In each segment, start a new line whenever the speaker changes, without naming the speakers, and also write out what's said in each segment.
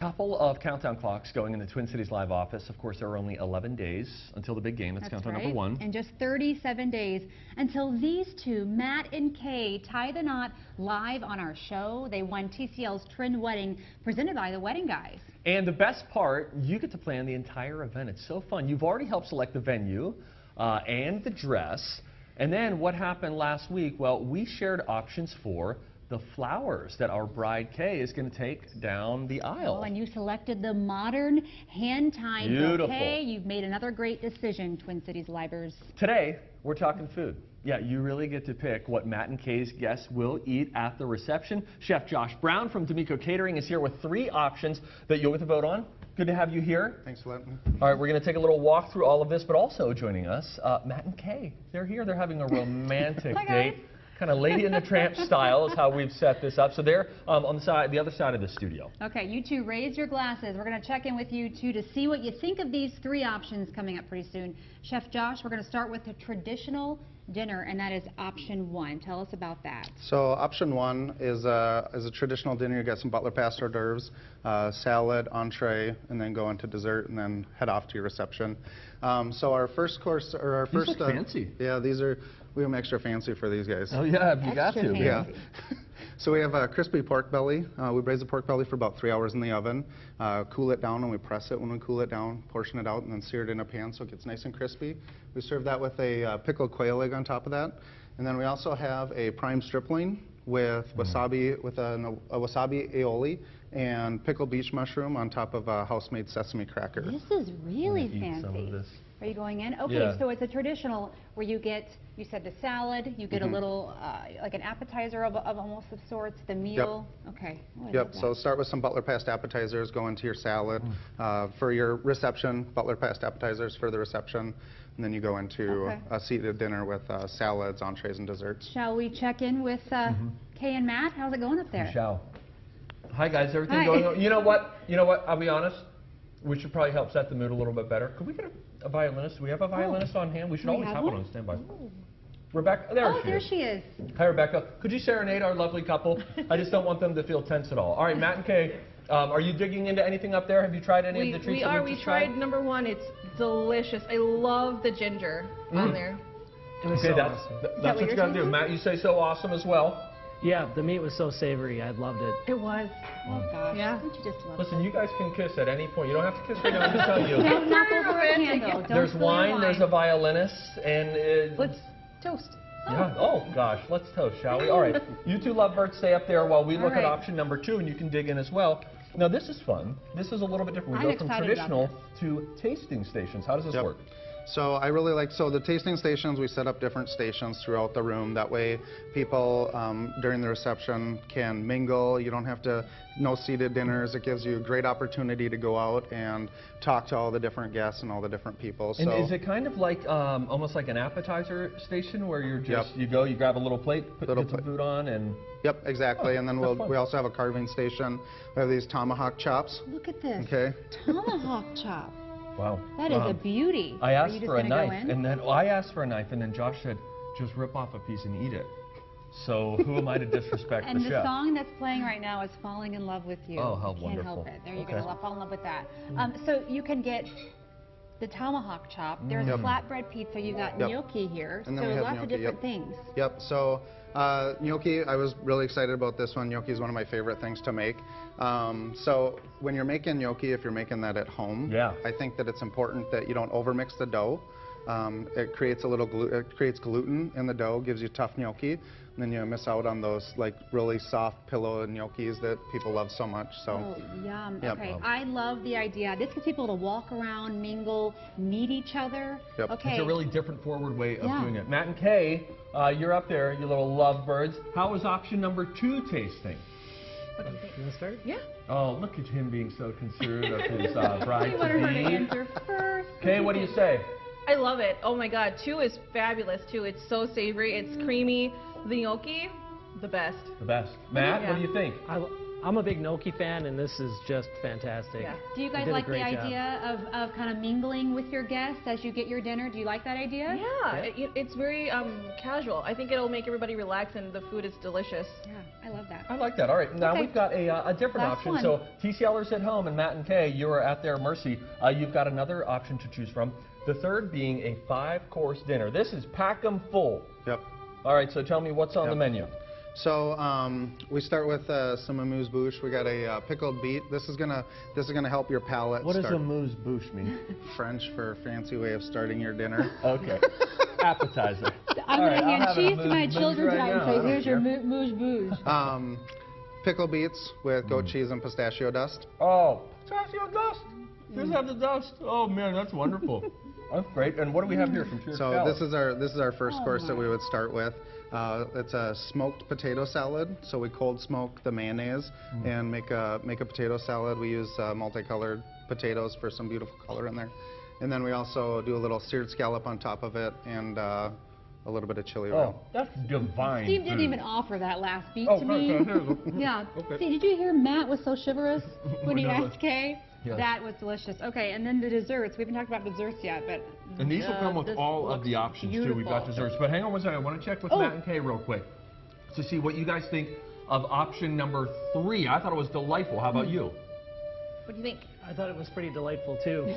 Couple of countdown clocks going in the Twin Cities Live office. Of course, there are only 11 days until the big game. That's countdown number 1.
And just 37 days until these two, Matt and Kay, tie the knot live on our show. They won TCL's Trend Wedding, presented by the Wedding Guys.
And the best part, you get to plan the entire event. It's so fun. You've already helped select the venue and the dress. And then what happened last week? Well, we shared options for the flowers that our bride Kay is going to take down the aisle.
Oh, and you selected the modern hand-tied bouquet. You've made another great decision, Twin Cities Livers.
Today, we're talking food. Yeah, you really get to pick what Matt and Kay's guests will eat at the reception. Chef Josh Brown from D'Amico Catering is here with 3 options that you'll get to vote on. Good to have you here.
Thanks for letting me.
All right, we're going to take a little walk through all of this, but also joining us, Matt and Kay. They're here. They're having a romantic date. Kind of Lady and the Tramp style is how we've set this up. So they're on the other side of the studio.
Okay, you two raise your glasses. We're going to check in with you two to see what you think of these 3 options coming up pretty soon. Chef Josh, we're going to start with the traditional dinner, and that is option 1. Tell us about that.
So option 1 is a traditional dinner. You get some Butler Pass hors d'oeuvres, salad, entree, and then go into dessert, and then head off to your reception. So our first course, or our first,
look fancy.
Yeah, we have them extra fancy for these guys.
Oh yeah, you got to.
Fancy.
Yeah. So we have a crispy pork belly. We braise the pork belly for about 3 hours in the oven, cool it down, and we press it when we cool it down, portion it out, and then sear it in a pan so it gets nice and crispy. We serve that with a pickled quail egg on top of that. And then we also have a prime stripling with wasabi, with a wasabi aioli and pickled beach mushroom on top of a house-made sesame cracker.
This is really fancy.
Some of this.
Are you going in? Okay,
Yeah.
so it's a traditional where you get, you said the salad, you get a little, like an appetizer of almost of sorts, the meal. Yep. Okay. Oh,
Yep, so start with some Butler Pass appetizers, go into your salad. For your reception, Butler Pass appetizers for the reception, and then you go into a seated dinner with salads, entrees, and desserts.
Shall we check in with Kay and Matt? How's it going up there?
We shall. Hi guys, everything going on? You know what? I'll be honest. We should probably help set the mood a little bit better. Could we get a violinist? Do we have a violinist on hand? We should always have one on standby. Rebecca, there she is. Hi, Rebecca. Could you serenade our lovely couple? I just don't want them to feel tense at all. All right, Matt and Kay, are you digging into anything up there? Have you tried any of the treats?
We tried number 1. It's delicious. I love the ginger on there.
Okay, that's what you got to do. Matt, you say so awesome as well.
Yeah, the meat was so savory. I loved it.
It was.
Oh, gosh.
Yeah.
Don't you just love
Listen, you guys can kiss at any point. You don't have to kiss right now. I'm just telling you.
Don't knock over a candle. Don't
There's
spill your
wine, there's a violinist, and...
Let's toast.
Yeah. Oh, gosh. Let's toast, shall we? All right. You two lovebirds stay up there while we look at option number 2, and you can dig in as well. Now, this is fun. This is a little bit different. We go from traditional to tasting stations. How does this work?
So I really like, the tasting stations, we set up different stations throughout the room. That way people during the reception can mingle. You don't have to, no seated dinners. It gives you a great opportunity to go out and talk to all the different guests and all the different people. So
and is it kind of like, almost like an appetizer station where you're just, you go, you grab a little plate, put some food on and...
Yep, exactly. And then we also have a carving station. We have these tomahawk chops.
Look at this.
Okay.
Tomahawk chop.
Wow.
That is a beauty.
I asked for a knife, and then I asked for a knife, and then Josh said, just rip off a piece and eat it. So who am I to disrespect the chef?
And the song that's playing right now is Falling in Love with You.
Oh, how
Can't
wonderful.
help it. There you go. Fall in love with that. So you can get the tomahawk chop. There's flatbread pizza. You got gnocchi here.
And
so
then we have
lots of different things.
Yep. So gnocchi, I was really excited about this one. Gnocchi is one of my favorite things to make. So when you're making gnocchi, if you're making that at home, I think that it's important that you don't overmix the dough. It creates it creates gluten in the dough, gives you tough gnocchi, and then you miss out on those like really soft pillow gnocchis that people love so much. So.
Oh, yum. Yep. Okay, I love the idea. This gets people to walk around, mingle, meet each other.
Yep.
Okay.
It's a really different forward way of doing it. Matt and Kay, you're up there, you little lovebirds. How was option number 2 tasting?
What do you think?
You want to start?
Yeah.
Oh, look at him being so considerate of his bride
I wanted her to
to be.
answer first.
Kay, what do you say?
I love it. Oh my God, 2 is fabulous too. It's so savory. It's creamy. The gnocchi, the best.
The best. Matt, what do you think?
I I'm a big Gnocchi fan, and this is just fantastic.
Yeah.
Do you
They
guys
did a
like the
great job.
idea of kind of mingling with your guests as you get your dinner? Do you like that idea?
Yeah, it's very casual. I think it'll make everybody relax, and the food is delicious.
Yeah, I love that.
I like that. All right, now
Okay.
we've got a different
Last
option.
one.
So TCLers at home and Matt and Kay, you are at their mercy. You've got another option to choose from. The third being a 5-course dinner. This is pack 'em full.
Yep.
All right, so tell me what's on the
Yep.
menu.
So we start with some amuse-bouche. We got a pickled beet. This is gonna help your palate.
What does
start.
amuse-bouche mean?
French for a fancy way of starting your dinner.
Okay, appetizer.
I'm
All
going
right,
to
I'll
hand
have a
cheese to my
amuse-bouche
children
right
tonight and
now. I
say,
don't
here's your
care.
mouche-bouche.
Pickled beets with goat cheese and pistachio dust.
Oh, pistachio dust. Just have the dust. Oh man, that's wonderful. That's great. And what do we have here from Pure
So
Salad?
this is our first
Oh
course that
my.
we would start with. It's a smoked potato salad. So we cold smoke the mayonnaise and make a potato salad. We use multicolored potatoes for some beautiful color in there. And then we also do a little seared scallop on top of it and a little bit of chili
Oh,
oil.
that's divine.
Steve didn't
food.
even offer that last beat
Oh,
to me.
okay, here you go.
Yeah.
Okay.
See, did you hear Matt was so chivalrous when he
I know.
asked Kay?
Yes.
That was delicious. Okay, and then the desserts. We haven't talked about desserts yet, but
And these will come with
this
all of
looks
the options too. We've got
beautiful.
desserts. But hang on one second. I want to check with
Oh.
Matt and Kay real quick to see what you guys think of option number 3. I thought it was delightful. How about you?
What do you think?
I thought it was pretty delightful too.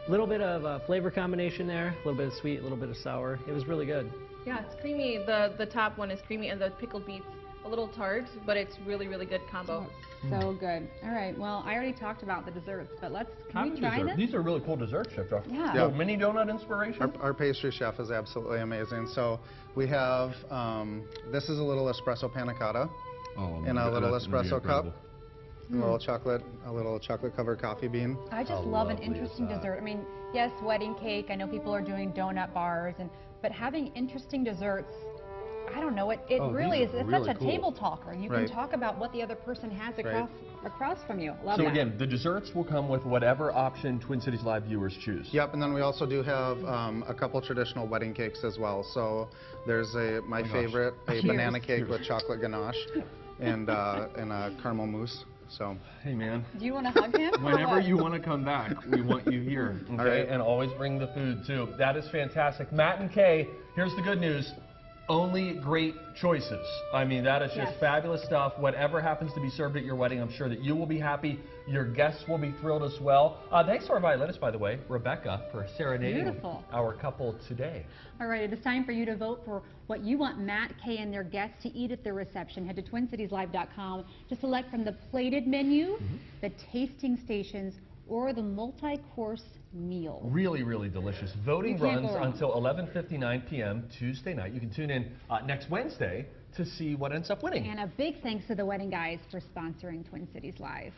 Little bit of flavor combination there, a little bit of sweet, a little bit of sour. It was really good.
Yeah, it's creamy. The top one is creamy, and the pickled beets a little tart, but it's really, really good combo.
So good. All right. Well, I already talked about the desserts, but
Have
can
a
we try
dessert.
this?
These are really cool desserts, Chef Josh.
Yeah.
Yeah.
Little mini donut inspiration.
Our pastry chef is absolutely amazing. So we have, this is a little espresso panna cotta
Oh,
in a little
that's gonna be
espresso cup.
incredible.
A little chocolate covered coffee bean.
I just
How
love an
lovely is
interesting
that?
dessert. I mean, yes, wedding cake. I know people are doing donut bars, but having interesting desserts, I don't know. It
Oh,
really
these
is.
are
It's
really
such a
cool.
table talker. You
Right.
can talk about what the other person has across from you. Love
So
that.
again, the desserts will come with whatever option Twin Cities Live viewers choose.
Yep, and then we also do have a couple traditional wedding cakes as well. So there's my
gosh.
favorite, a
Cheers.
banana cake
Cheers.
with chocolate ganache and a caramel mousse. So
Hey man,
Do you want to hug him? or
whenever
what?
you want to come back, we want you here. Okay,
right.
and always bring the food too. That is fantastic. Matt and Kay, here's the good news. Only great choices. I mean, that is just
Yes.
fabulous stuff. Whatever happens to be served at your wedding, I'm sure that you will be happy. Your guests will be thrilled as well. Thanks to our violinist, by the way, Rebecca, for serenading
Beautiful.
our couple today.
All right, it is time for you to vote for what you want Matt, Kay, and their guests to eat at their reception. Head to TwinCitiesLive.com to select from the plated menu, the tasting stations, or the multi-course meal.
Really, really delicious. Voting
You can't
runs
go wrong.
until 11:59 p.m. Tuesday night. You can tune in next Wednesday to see what ends up winning.
And a big thanks to the Wedding Guys for sponsoring Twin Cities Live.